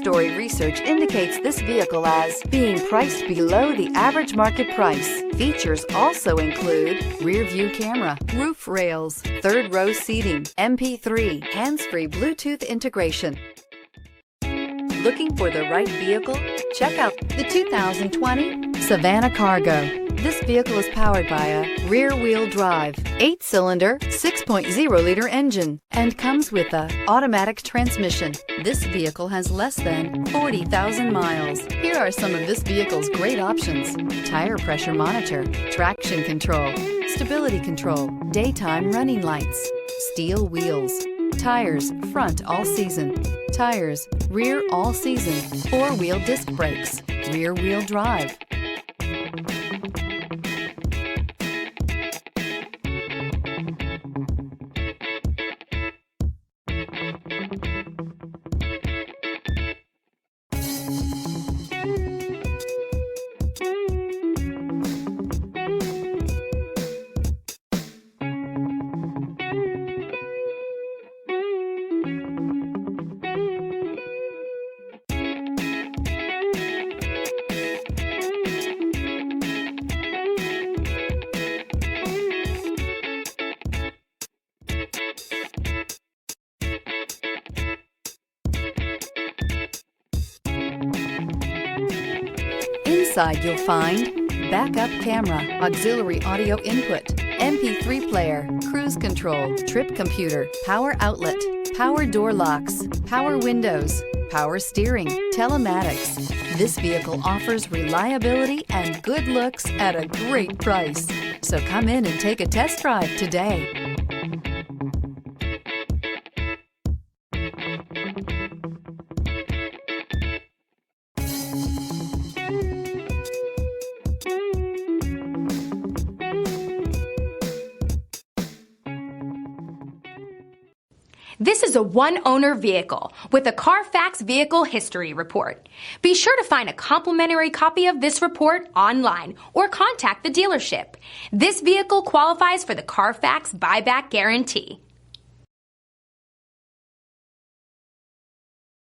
Story research indicates this vehicle as being priced below the average market price. Features also include rear view camera, roof rails, third row seating, MP3, hands-free Bluetooth integration. Looking for the right vehicle? Check out the 2020 Savannah Cargo. This vehicle is powered by a rear-wheel drive, 8-cylinder, 6.0-liter engine, and comes with an automatic transmission. This vehicle has less than 40,000 miles. Here are some of this vehicle's great options: tire pressure monitor, traction control, stability control, daytime running lights, steel wheels, tires front all season, tires rear all season, 4-wheel disc brakes, rear-wheel drive. Inside you'll find backup camera, auxiliary audio input, MP3 player, cruise control, trip computer, power outlet, power door locks, power windows, power steering, telematics. This vehicle offers reliability and good looks at a great price. So come in and take a test drive today. This is a one-owner vehicle with a CARFAX Vehicle History Report. Be sure to find a complimentary copy of this report online or contact the dealership. This vehicle qualifies for the CARFAX Buyback Guarantee.